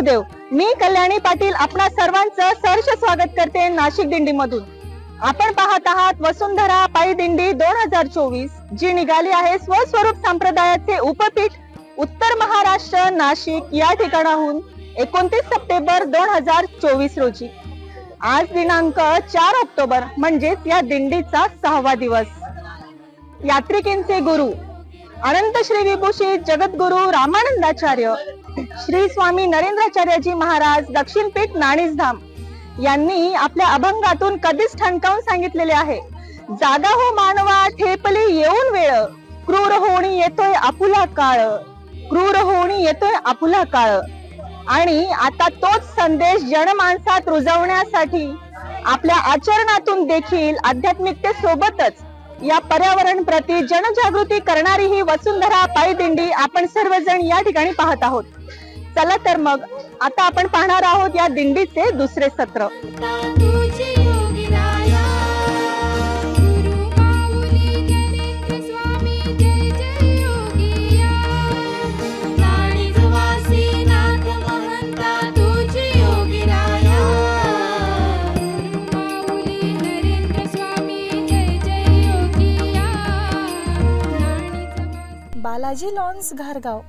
गुरुदेव. मी कल्याणी पाटील आपणा सर्वांचं सहर्ष स्वागत करते नाशिक दिंडी मधून. आपण पाहत आहात वसुंधरा पायी दिंडी 2024 जी निघाली आहे स्वस्वरूप संप्रदायाचे उपपीठ उत्तर महाराष्ट्र नाशिक या ठिकाणाहून 29 सप्टेंबर 2024 रोजी. आज दिनांक 4 ऑक्टोबर म्हणजेच या दिंडीचा 6वा दिवस. यात्रिकींचे गुरु अनंत श्री विभूषित जगद्गुरु रामानंदाचार्य श्री स्वामी नरेंद्राचार्यजी महाराज दक्षिणपीठ नाणीसधाम यांनी आपल्या अभंगातून कधीच ठणकावून सांगितलेले आहे, जागा हो मानवा ठेपली येऊन वेळ, क्रूर होणी येतोय आपुला काळ, क्रूर होणी येतोय आपुला काळ. आणि आता तोच संदेश जनमानसात रुजवण्यासाठी आपल्या आचरणातून देखील आध्यात्मिकतेसोबतच या पर्यावरण प्रती जनजागृती करणारी ही वसुंधरा पायी दिंडी आपण सर्वजण या ठिकाणी पाहत आहोत. चला तर मग आता आपण पाहणार आहोत या दिंडीचे दुसरे सत्र. बालाजी लॉन्स घारगाव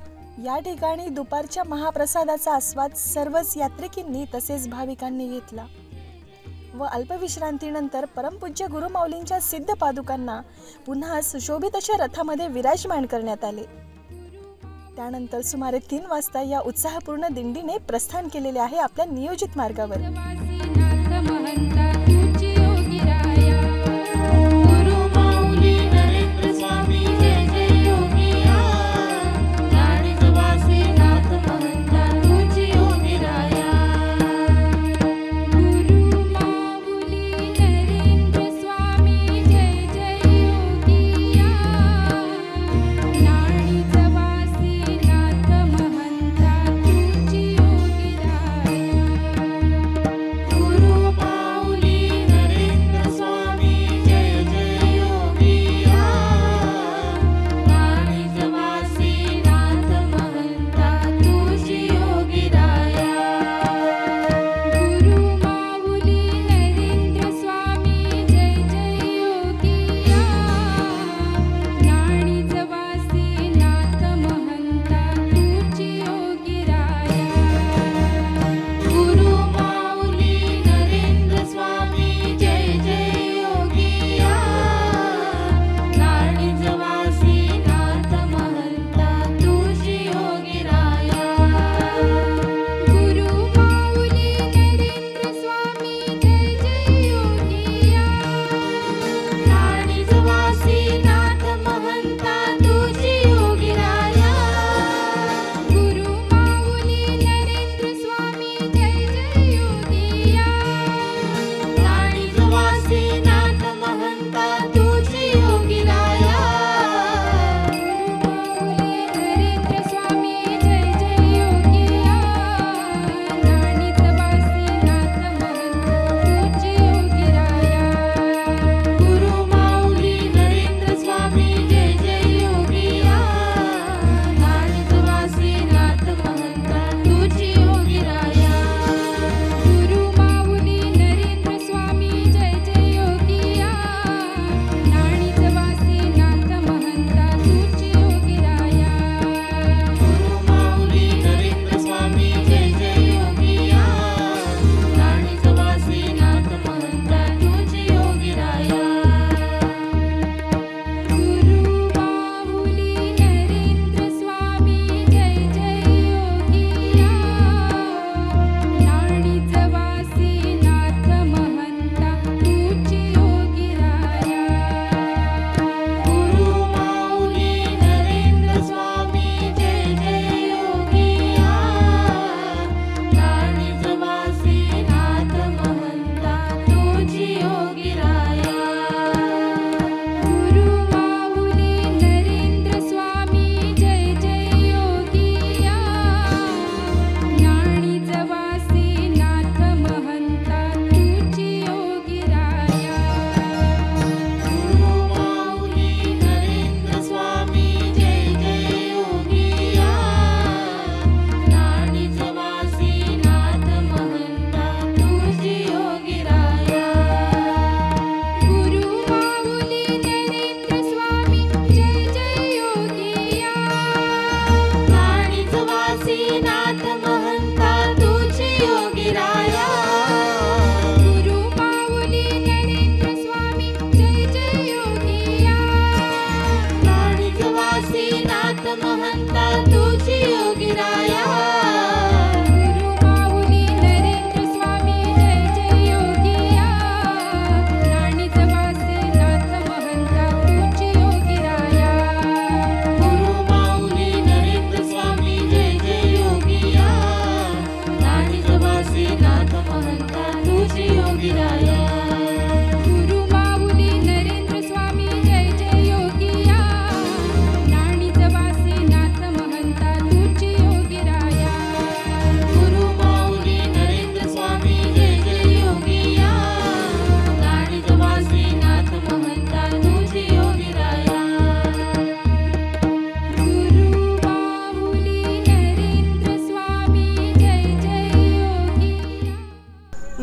या ठिकाणी दुपारच्या महाप्रसादाचा आस्वाद सर्वच यात्रिकींनी तसेच भाविकांनी घेतला व अल्पविश्रांतीनंतर परमपूज्य गुरुमाऊलींच्या सिद्ध पादुकांना पुन्हा सुशोभित अशा रथामध्ये विराजमान करण्यात आले. त्यानंतर सुमारे 3 वाजता या उत्साहपूर्ण दिंडीने प्रस्थान केलेले आहे आपल्या नियोजित मार्गावर.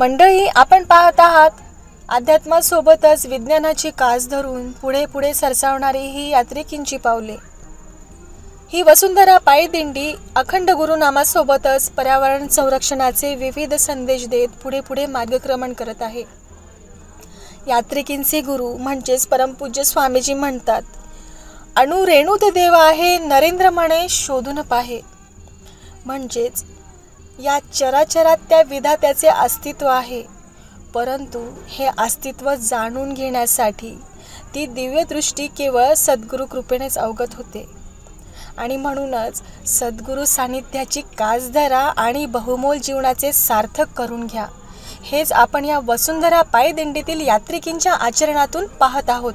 मंडळी, आपण पाहत आहात अध्यात्मासोबतच विज्ञानाची कास धरून पुढे पुढे सरसावणारी ही यात्रिकींची पावले. ही वसुंधरा पायी दिंडी अखंड गुरुनामासोबतच पर्यावरण संरक्षणाचे विविध संदेश देत पुढे पुढे मार्गक्रमण करत आहे. यात्रिकींचे गुरु म्हणजेच परमपूज्य स्वामीजी म्हणतात, अणु रेणुत देव आहे, नरेंद्र म्हणे शोधून पाहे. म्हणजेच या चराचरात त्या विधात्याचे अस्तित्व आहे, परंतु हे अस्तित्व जाणून घेण्यासाठी ती दिव्यदृष्टी केवळ सद्गुरू कृपेनेच अवगत होते. आणि म्हणूनच सद्गुरू सानिध्याची कास धरा आणि बहुमोल जीवनाचे सार्थक करून घ्या. हेच आपण या वसुंधरा पायी दिंडीतील यात्रिकींच्या आचरणातून पाहत आहोत.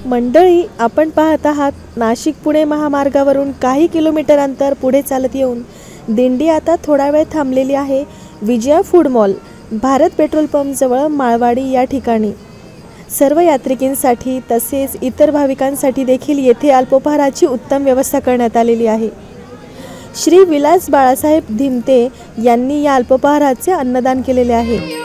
मंडळी, आपण पाहत आहात नाशिक पुणे महामार्गावरून काही किलोमीटर अंतर पुढे चालत येऊन दिंडी आता थोडा वेळ थांबलेली आहे Vijaya food mall, Bharat petrol pump जवळ माळवाडी या ठिकाणी. सर्व यात्रिकांसाठी तसेच इतर भाविकांसाठी देखील येथे अल्पोपहाराची उत्तम व्यवस्था करण्यात आलेली आहे. श्री विलास बाळासाहेब धिमते यांनी या अल्पोपहाराचे अन्नदान केलेले आहे.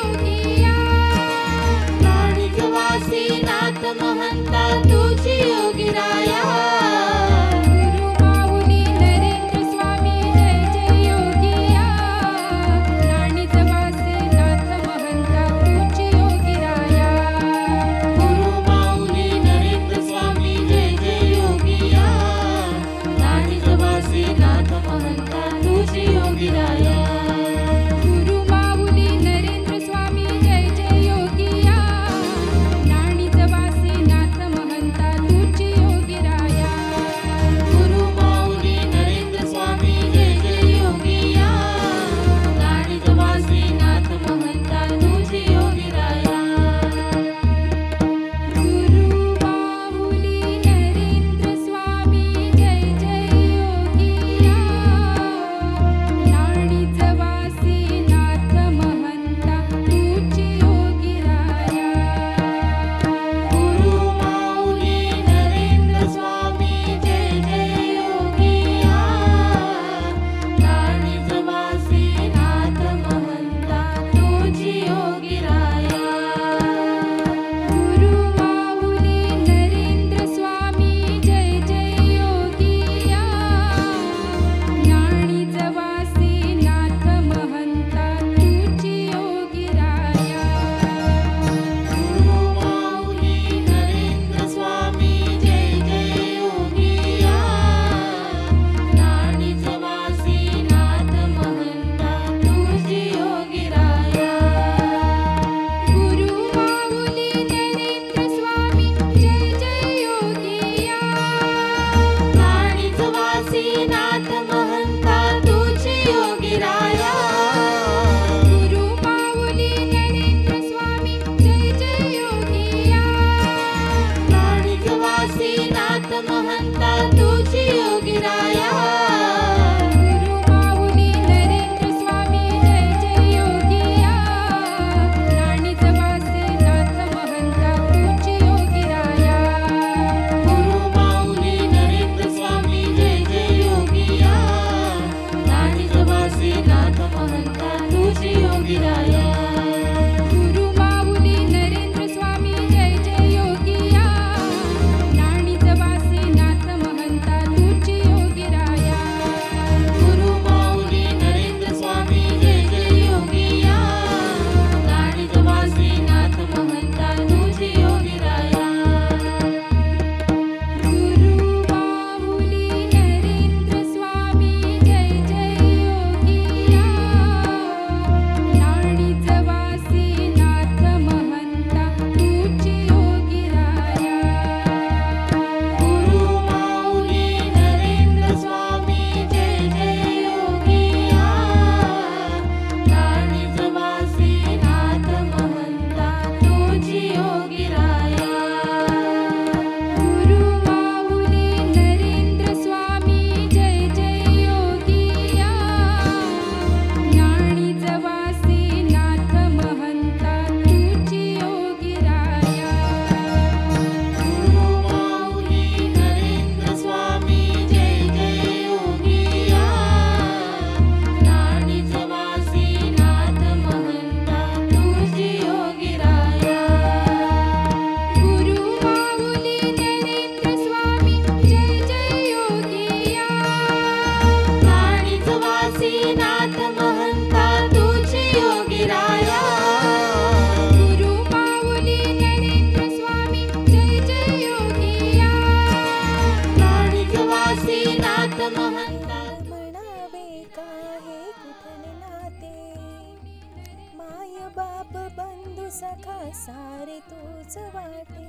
बाप बंधू सखा सारे तूच वाटे.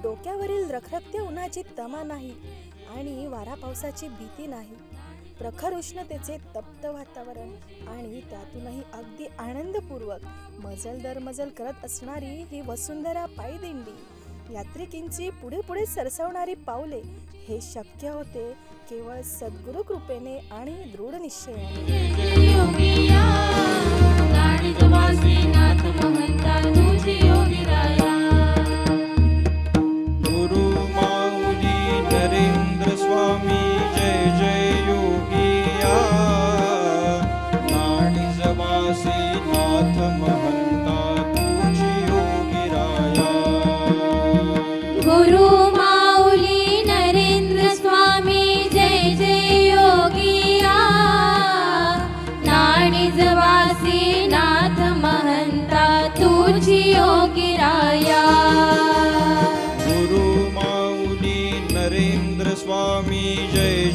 डोक्यावरील रखरखत्या उन्हाची तमा नाही आणि वारा पावसाची भीती नाही. प्रखर उष्णतेचे तप्त वातावरण आणि त्यातूनही अगदी आनंदपूर्वक मजल दर मजल करत असणारी ही वसुंधरा पायी दिंडी यात्रिकींची पुढे पुढे सरसवणारी पावले हे शक्य होते केवळ सद्गुरु कृपेने आणि दृढ निश्चयाने. नाथ महंता तुझी योगी राया गुरु माऊली नरेंद्र स्वामी जय जय योगिया नाणीजवासी नाथ महंता तुझी योगी राया गुरु माऊली नरेंद्र स्वामी जय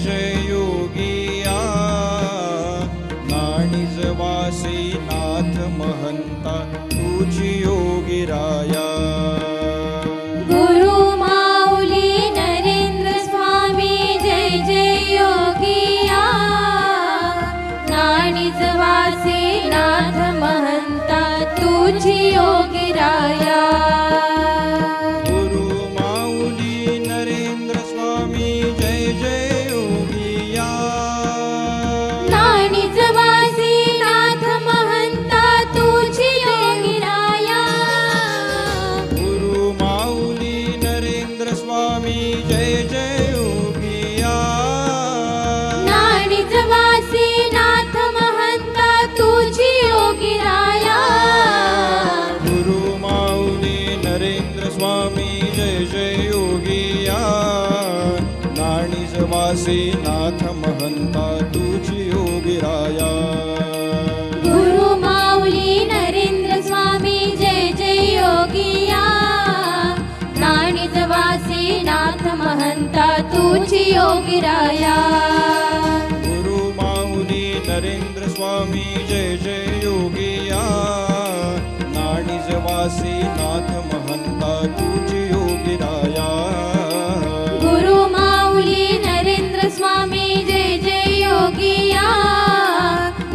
जय योगिया नाणीजवासी नाथ महंता तुझी योगी राया गुरु माऊली नरेंद्र स्वामी जय जय योगिया नाणीजवासी नाथ महंता तुझी योगी राया गुरु माऊली नरेंद्र स्वामी जय जय योगिया नाणीजवासी नाथ महंता तुझी योगी राया गुरु माऊली नरेंद्र स्वामी जय जय योगिया नाणीजवासी नाथ महंता तुझी योगी राया गुरु माऊली नरेंद्र स्वामी जय जय योगिया नाणीजवासी नाथ महंता तुझी योगी राया गुरु माऊली नरेंद्र स्वामी जय जय योगिया नाणीजवासी नाथ महंता तुझी योगी राया गुरु माऊली नरेंद्र स्वामी जय जय योगिया नाणीजवासी नाथ महंता तुझी योगी राया गुरु माऊली नरेंद्र स्वामी जय जय योगिया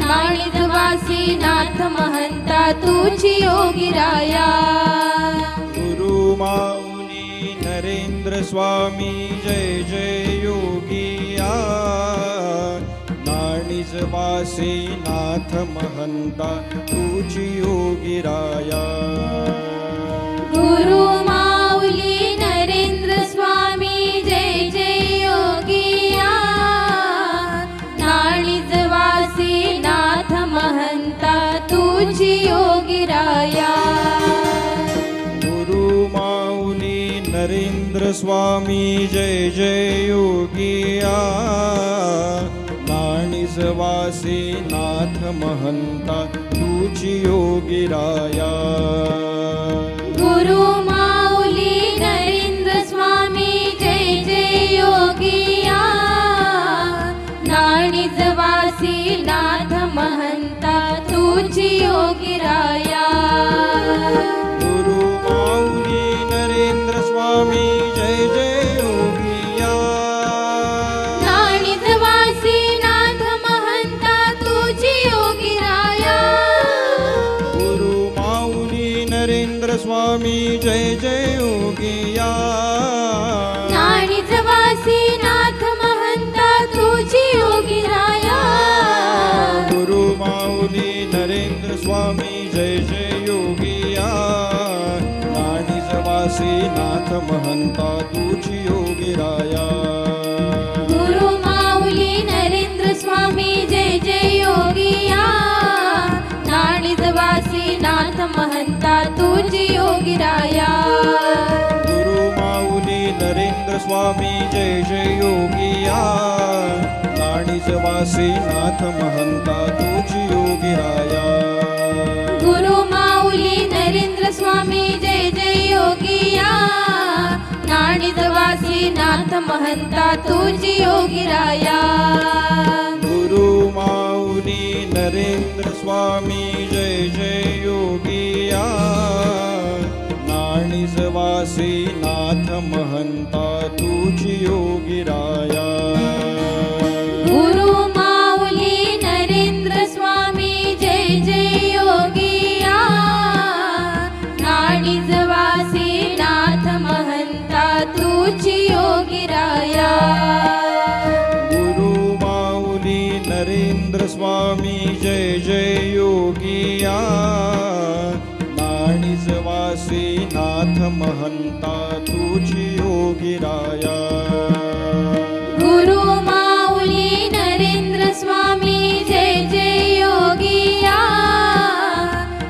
नाणीजवासी नाथ महंता तुझी योगी राया गुरु माऊली नरेंद्र स्वामी जय जय योगिया नाणीजवासी नाथ महंता तुझी योगी राया गुरु माऊली नरेंद्र स्वामी जय जय योगिया नाणीजवासी नाथ महंता तुझी योगी राया गुरु माऊली नरेंद्र स्वामी जय जय योगिया नाणीजवासी नाथ महंता तुझी योगी राया गुरु माऊली नरेंद्र स्वामी जय जय योगिया नाणीजवासी नाथ महंता तुझी योगी राया गुरु माऊली नरेंद्र स्वामी जय जय योगिया नाणीजवासी नाथ महंता तुझी योगी राया गुरु माऊली नरेंद्र स्वामी जय जय योगिया नाणीजवासी नाथ महंता तुझी योगी राया गुरु माऊली नरेंद्र स्वामी जय जय योगिया नाणीजवासी नाथ महंता तुझी योगी राया गुरु माऊली नरेंद्र स्वामी जय जय योगिया नाणीजवासी नाथ महंता तुझी योगी राया गुरु माऊली नरेंद्र स्वामी जय जय योगिया नाणीजवासी नाथ महंता तुझी योगी राया गुरु माऊली नरेंद्र स्वामी जय जय योगिया नाणीजवासी नाथ महंता तुझी योगी राया गुरु माऊली नरेंद्र स्वामी जय जय योगिया नाणीजवासी नाथ महंता तुझी योगी राया गुरु माऊली नरेंद्र स्वामी जय जय योगिया नाणीजवासी नाथ महंता तुझी योगी राया गुरु माऊली नरेंद्र स्वामी जय जय योगिया नाणीजवासी नाथ महंता तुझी योगी राया गुरु माऊली नरेंद्र स्वामी जय जय योगिया तुझी योगिराया गुरु माऊली नरेंद्र स्वामी जय जय योगिया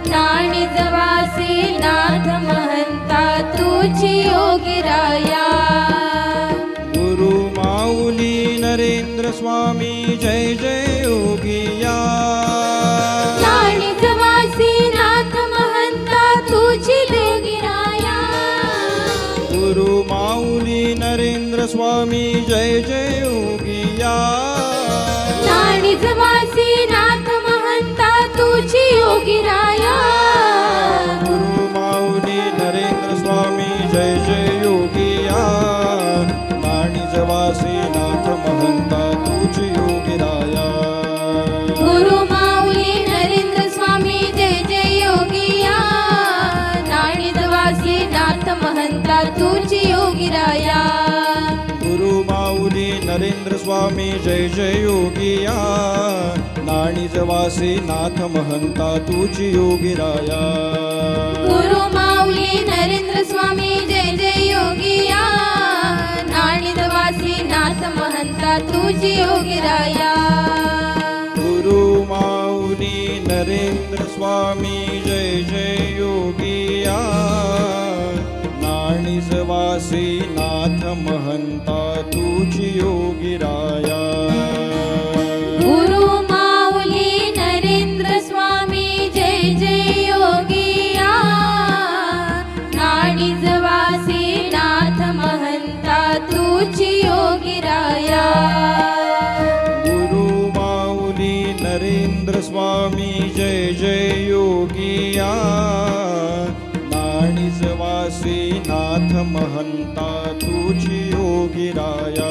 नाणिजवासी नाथ महंता तुझी योगिराया गुरु माऊली नरेंद्र स्वामी जय जय योगिया नाणिजवासी नाथ महंता तुझी योगिराया गुरु माऊली नरेंद्र स्वामी जय जय योगिया नाणिजवासी नाथ महंता तुझी योगिराया गुरु माऊली नरेंद्र स्वामी जय जय योगिया नाणिजवासी नाथ महंता तुझी योगिराया गुरु माऊली नरेंद्र स्वामी जय जय योगिया नाणिजवासी नाथ महंता तुझी योगिराया गुरु माऊली नरेंद्र स्वामी जय जय योगिया नाणिजवासी नाथ महंता तुझी योगिराया गुरु माऊली नरेंद्र स्वामी जय जय योगिया नाणिजवासी नाथ महंता तुझी योगिराया गुरु माऊली नरेंद्र स्वामी जय जय योगिया नाणिजवासी नाथ महंता तुझी योगिराया गुरु माऊली नरेंद्र स्वामी जय जय योगिया नाणिजवासी नाथ महंता तुझी योगिराया गुरु माऊली नरेंद्र स्वामी जय जय योगिया नाणिजवासी नाथ महंता तुझी योगिराया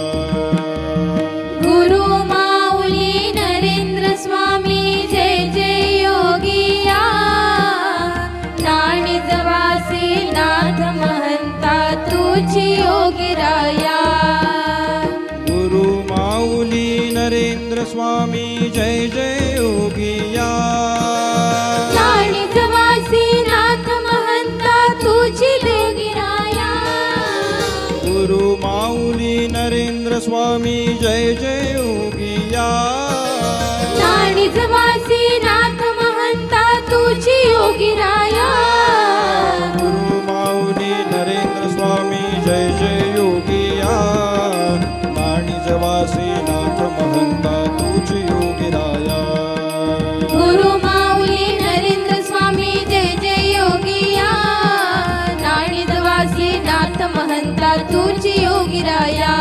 गुरु माऊली नरेंद्र स्वामी जय जय योगिया नाणिजवासी नाथ महंता तुझी योगिराया गुरु माऊली नरेंद्र स्वामी जय जय योगिया नाणिजवासी नाथ महंता तुझी योगिराया गुरु माऊली नरेंद्र स्वामी जय जय योगिया नाणिजवासी नाथ महंता तुझी योगिराया गुरु माऊली नरेंद्र स्वामी जय जय योगिया नाणिजवासी नाथ महंता तुझी योगिराया गुरु माऊली नरेंद्र स्वामी जय जय योगिया नाणिजवासी नाथ महंता तुझी योगिराया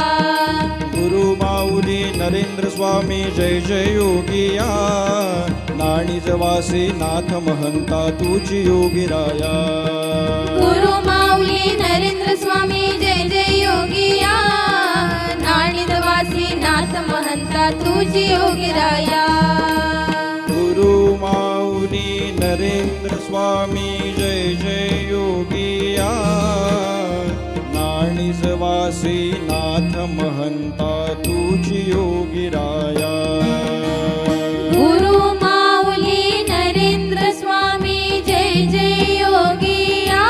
गुरु माऊली नरेंद्र स्वामी जय जय योगिया नाणिजवासी नाथ महंता तुझी योगिराया गुरु माऊली नरेंद्र स्वामी जय जय योगिया नाणिजवासी नाथ महंता तुझी योगिराया गुरु माऊली नरेंद्र स्वामी जय जय योगिया नाणिजवासी नाथ महंता तुझी योगिराया गुरु माऊली नरेंद्र स्वामी जय जय योगिया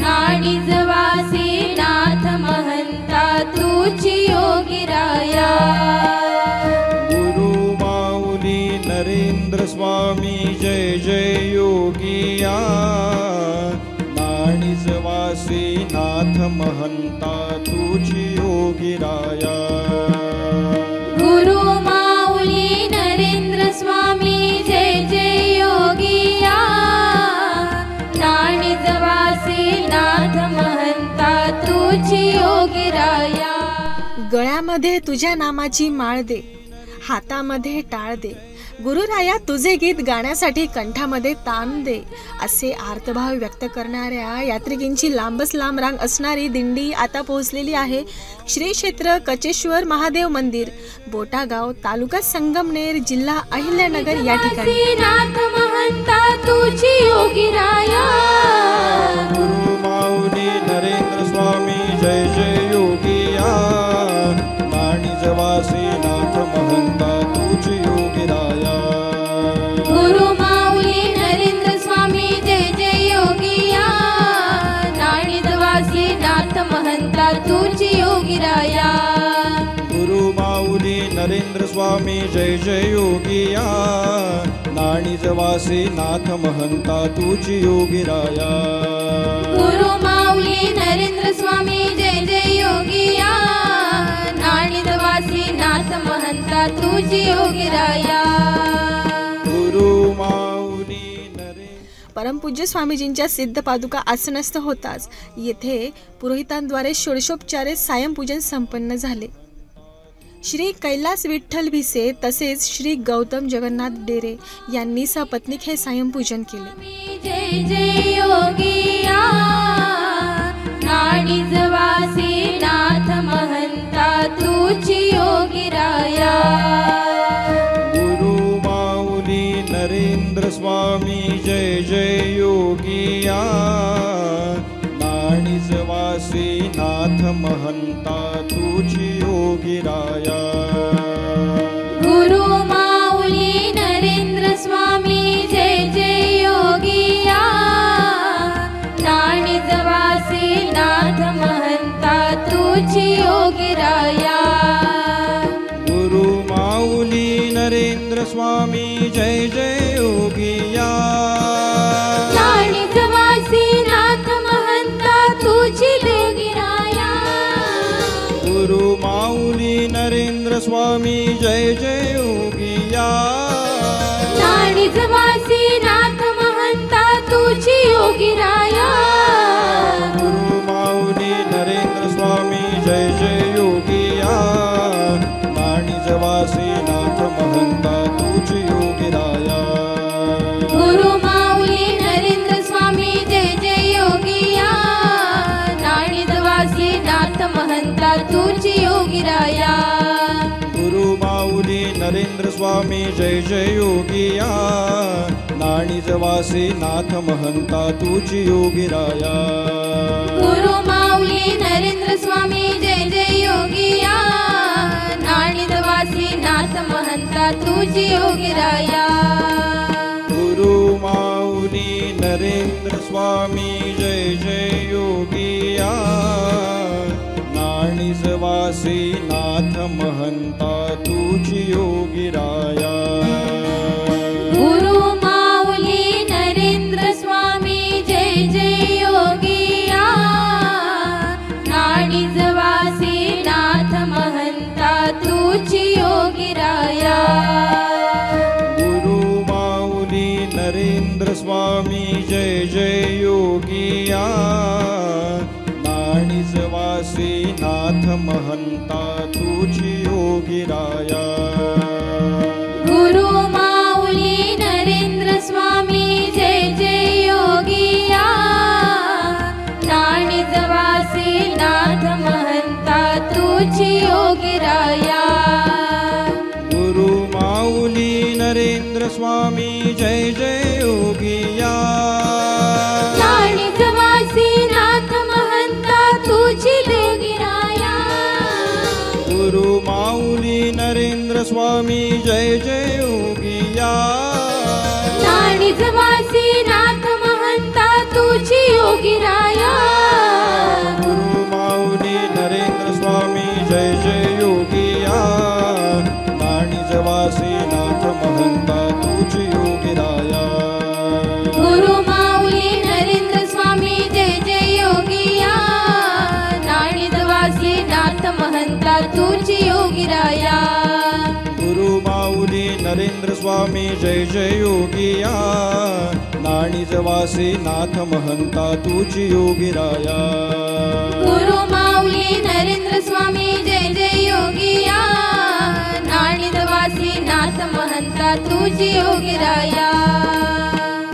नाणिजवासी नाथ महंता तुझी योगिराया गुरु माऊली नरेंद्र स्वामी जय जय योगिया नाणिजवासी नाथ महंता तुझी योगिराया गुरु माऊली नरेंद्र स्वामी जय जय योगिया नाणिजवासी नाथ महंता तुझी योगिराया गळ्यामध्ये तुझ्या नामाची माळ दे, हातामध्ये टाळ दे, गुरुराया तुझे गीत गाण्यासाठी कंठामध्ये तान दे, असे आर्तभाव व्यक्त करणाऱ्या यात्रिकींची लांबच लांब रांग असणारी दिंडी आता पोहोचलेली आहे श्री क्षेत्र कचेश्वर महादेव मंदिर, बोटागाव, तालुका संगमनेर, जिल्हा अहिल्यानगर या ठिकाणी. नाथ महंता तुझी योगिराया गुरु माऊली नरेंद्र स्वामी जय जय योगिया नाणिजवासी नाथ महंता तुझी योगिराया गुरु माऊली नरेंद्र स्वामी जय जय योगिया नाणिजवासी महंता तुझी योगीराया. गुरु माऊली नरेंद्र स्वामी जय जय योगिया. नाणीजवासी नाथ महंता तुझी योगीराया. गुरु माऊली नरेंद्र स्वामी जय जय योगिया. नाणीजवासी नाथ महंता तुझी योगीराया. गुरु माऊली नरेंद्र परमपूज्य स्वामीजींच्या सिद्ध पादुका आसनस्थ होताच येथे पुरोहितांद्वारे षोडशोपचारे सायंपूजन संपन्न झाले. श्री कैलास विठ्ठल भिसे तसेच श्री गौतम जगन्नाथ डेरे यांनी सपत्नीक हे सायंपूजन केले. जय जय योगिया. नाणीजवासी नाथ महंता तुझी योगीराया. गुरु माऊली नरेंद्र स्वामी जय जय योगिया. नाणीजवासी नाथ महंता तुझी योगीराया. गुरु माऊली नरेंद्र स्वामी जय जय योगिया. नाणीजवासी नाथ महंता तुझी योगीराया. गुरु माऊली नरेंद्र स्वामी जय जय योगिया. नाणीजवासी नाथ महंता तुझी योगीराया. गुरु माऊली नरेंद्र स्वामी जय जय योगिया. नाणीजवासी नाथ महंता तुझी योगीराया. गुरु माऊली नरेंद्र स्वामी जय जय योगिया. नाणीजवासी नाथ महंता तुझी योगीराया. गुरु माऊली नरेंद्र स्वामी जय जय योगिया. नाणीजवासी नाथ महंता तुझी योगीराया. गुरु माऊली नरेंद्र स्वामी जय जय योगिया. नाणीजवासी नाथ महंता तुझी योगीराया. गुरु माऊली नरेंद्र स्वामी जय जय योगिया. नाणीजवासी नाथ महंता तुझी योगीराया. गुरु माऊली नरेंद्र स्वामी जय जय योगिया. नाणीजवासी नाथ महंता तुझी योगीराया. गुरु माऊली नरेंद्र स्वामी जय जय योगिया. नाणीजवासी नाथ महंता तुझी योगीराया. गुरु माऊली नरेंद्र स्वामी जय जय योगिया. नाणीजवासी नाथ महंता तुझी योगीराया. गुरु माऊली नरेंद्र स्वामी जय जय योगिया. नाणीजवासी नाथ महंता तुझी योगीराया. गुरु माऊली नरेंद्र स्वामी जय जय योगिया. नाणीजवासी नाथ महंता तुझी योगीराया. गुरु माऊली नरेंद्र स्वामी जय जय योगिया. नाणीजवासी नाथ महंता तुझी योगीराया. गुरु माऊली नरेंद्र स्वामी जय जय योगिया. नाणीजवासी नाथ महंता तुझी योगीराया. गुरु माऊली नरेंद्र स्वामी जय जय योगिया. नाणीजवासी नाथ महंता तुझी योगीराया. गुरु माऊली नरेंद्र स्वामी जय जय योगिया. नाणीजवासी नाथ महंता तुझी योगीराया. गुरु माऊली नरेंद्र स्वामी जय जय योगिया. नाणीजवासी नाथ महंता तुझी योगीराया.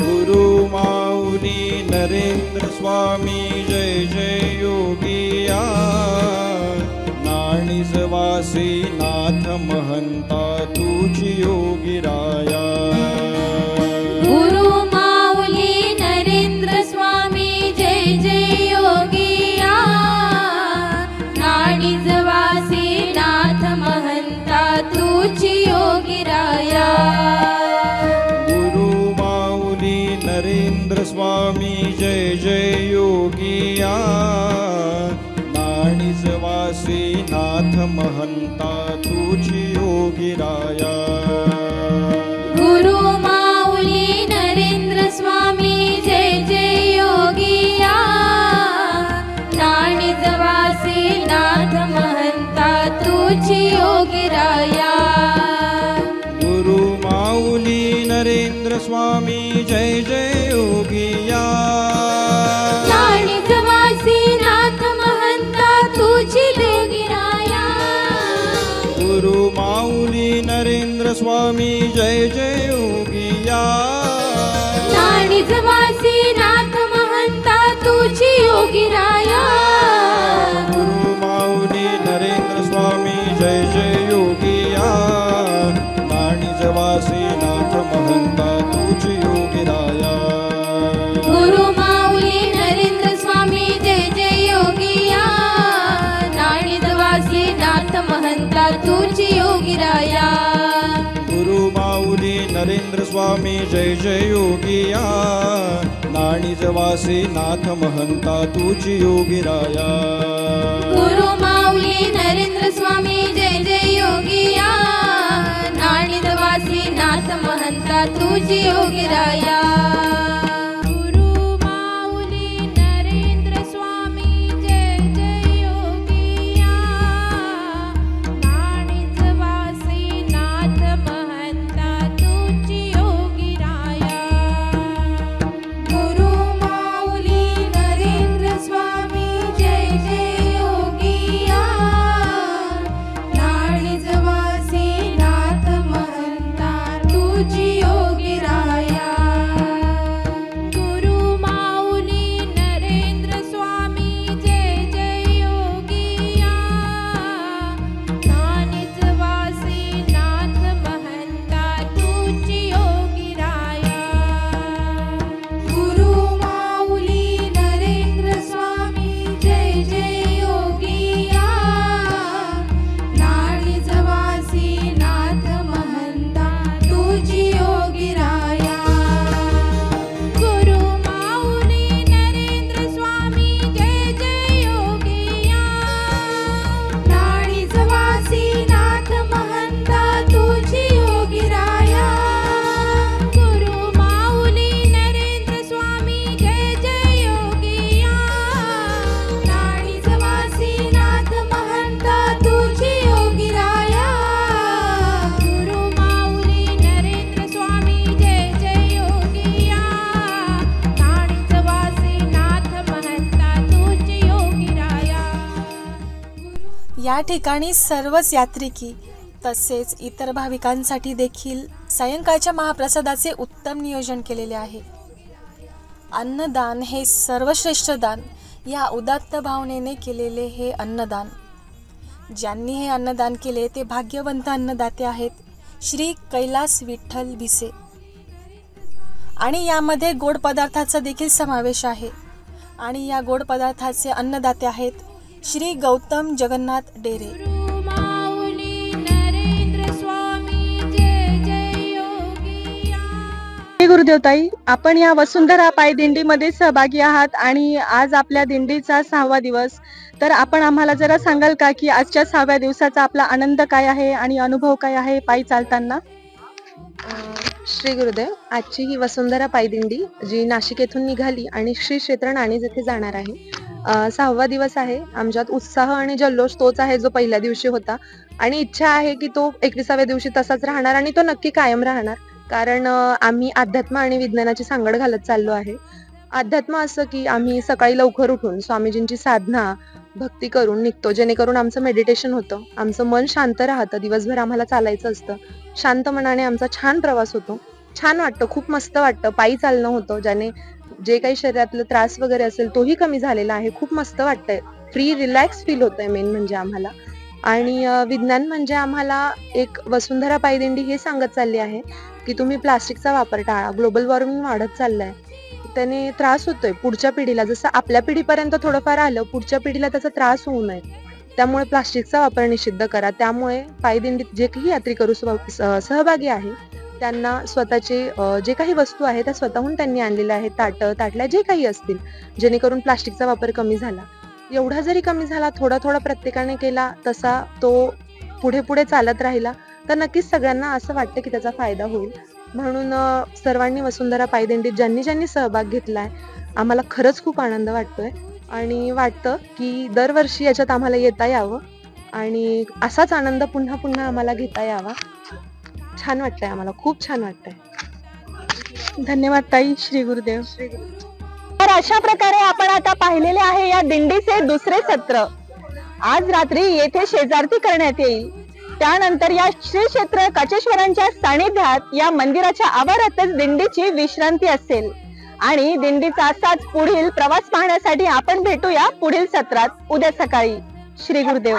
गुरु माऊली नरेंद्र स्वामी जय जय योगिया. नाणीजवासी नाथ महंता तुझी योगीराया. गुरु माऊली नरेंद्र स्वामी जय जय योगिया. नाणीजवासी नाथ महंता तुझी योगीराया. गुरु माऊली नरेंद्र स्वामी जय जय योगिया. नाथवासी नाथ महंता तुझी योगिराया गुरु माऊली नरेंद्र स्वामी जय जय योगिया नाणिजवासी नाथ महंता तुझी योगिराया गुरु माऊली नरेंद्र स्वामी जय जय योगिया नाणिजवासी नाथ महंता तुझी योगिराया गुरु माऊली नरेंद्र स्वामी जय जय योगिया नाणिजवासी नाथ महंता तुझी योगिराया गुरु माऊली नरेंद्र स्वामी जय जय योगिया नाणिजवासी नाथ महंता तुझी योगिराया गुरु माऊली नरेंद्र स्वामी जय जय योगिया नाणिजवासी नाथ महंता तुझी योगिराया गुरु माऊली नरेंद्र स्वामी जय जय योगिया नाणिजवासी नाथ महंता तुझी योगिराया गुरु माऊली नरेंद्र स्वामी जय जय योगिया नाणिजवासी नाथ महंता तुझी योगिराया गुरु माऊली नरेंद्र स्वामी जय जय योगिया नाणिजवासी नाथ महंता तुझी योगिराया गुरु माऊली नरेंद्र स्वामी जय जय योगिया नाणिजवासी नाथ महंता तुझी योगिराया गुरु माऊली नरेंद्र स्वामी जय जय योगिया नाणिजवासी नाथ महंता तुझी योगिराया गुरु माऊली नरेंद्र स्वामी जय जय योगिया नाणिजवासी नाथ महंता तुझी योगिराया गुरु माऊली नरेंद्र स्वामी जय जय योगिया नाणिजवासी नाथ महंता तुझी योगिराया गुरु माऊली नरेंद्र स्वामी जय जय योगिया नाणिजवासी नाथ महंता तुझी योगिराया गुरु माऊली नरेंद्र स्वामी जय जय योगिया नाणिजवासी नाथ महंता तुझी योगिराया या ठिकाणी सर्वच यात्रिकी तसेच इतर भाविकांसाठी देखील सायंकाळच्या महाप्रसादाचे उत्तम नियोजन केलेले आहे. अन्नदान हे सर्वश्रेष्ठ दान. या उदात्त भावनेने केलेले हे अन्नदान, ज्यांनी हे अन्नदान केले ते भाग्यवंत अन्नदाते आहेत श्री कैलास विठ्ठल भिसे. आणि यामध्ये गोड पदार्थाचा देखील समावेश आहे. आणि या गोड पदार्थाचे अन्नदाते आहेत श्री गौतम जगन्नाथ डेरे. गुरु माऊली नरेंद्र स्वामी जय जय योगिया श्री गुरुदेवताई, आपण या वसुंधरा पायदिंडीमध्ये सहभागी आहात आणि आज आपल्या दिंडीचा 6वा दिवस. तर आपण आम्हाला जरा सांगाल का की आजच्या 6व्या दिवसाचा आपला आनंद काय आहे आणि अनुभव काय आहे पायी चालताना? श्री गुरुदेव, आजची ही वसुंधरा पायदिंडी जी नाशिक येथून निघाली आणि श्री क्षेत्र नाणीज येथे जाणार आहे. 6वा दिवस आहे. आमच्यात उत्साह आणि जल्लोष तोच आहे जो पहिल्या दिवशी होता आणि इच्छा आहे की तो 21व्या दिवशी तसाच राहणार आणि तो नक्की कायम राहणार. कारण आम्ही अध्यात्म आणि विज्ञानाची सांगड घालत चाललो आहे. अध्यात्म असं की आम्ही सकाळी लवकर उठून स्वामीजींची साधना भक्ती करून निघतो, जेणेकरून आमचं मेडिटेशन होतं, आमचं मन शांत राहतं. दिवसभर आम्हाला चालायचं असतं. शांत मनाने आमचा छान प्रवास होतो. छान वाटतं, खूप मस्त वाटतं. पायी चालणं होतं, ज्याने जे काही शरीरातलं त्रास वगैरे असेल तोही कमी झालेला आहे. खूप मस्त वाटतंय. फ्री रिलॅक्स फील होतंय मेन म्हणजे आम्हाला. आणि विज्ञान म्हणजे आम्हाला एक वसुंधरा पायदिंडी हे सांगत चालली आहे की तुम्ही प्लास्टिकचा वापर टाळा. ग्लोबल वॉर्मिंग वाढत चाललंय, त्याने त्रास होतोय पुढच्या पिढीला. जसं आपल्या पिढीपर्यंत थोडंफार आलं, पुढच्या पिढीला त्याचा त्रास होऊ नये, त्यामुळे प्लास्टिकचा वापर निषिद्ध करा. त्यामुळे पायदिंडीत जे काही यात्रेकरू सहभागी आहे त्यांना स्वतःचे जे काही वस्तू आहे त्या स्वतःहून त्यांनी आणलेल्या आहेत. ताटल्या जे काही असतील, जेणेकरून प्लास्टिकचा वापर कमी झाला. एवढा जरी कमी झाला, थोडा थोडा प्रत्येकाने केला, तसा तो पुढे पुढे चालत राहिला तर नक्कीच सगळ्यांना असं वाटतं की त्याचा फायदा होईल. म्हणून सर्वांनी वसुंधरा पायदिंडीत ज्यांनी ज्यांनी सहभाग घेतलाय, आम्हाला खरंच खूप आनंद वाटतोय आणि वाटतं की दरवर्षी याच्यात आम्हाला येता यावं आणि असाच आनंद पुन्हा पुन्हा आम्हाला घेता यावा. छान वाटतंय, आम्हाला खूप छान वाटतंय. धन्यवाद ताई. श्री गुरुदेव. तर अशा प्रकारे आपण आता पाहिलेले आहे या दिंडीचे दुसरे सत्र. आज रात्री येथे शेजारती करण्यात येईल. त्यानंतर या श्री क्षेत्र काचेश्वरांच्या सानिध्यात या मंदिराच्या आवारातच दिंडीची विश्रांती असेल आणि दिंडीचा असाच पुढील प्रवास पाहण्यासाठी आपण भेटूया पुढील सत्रात उद्या सकाळी. श्री गुरुदेव.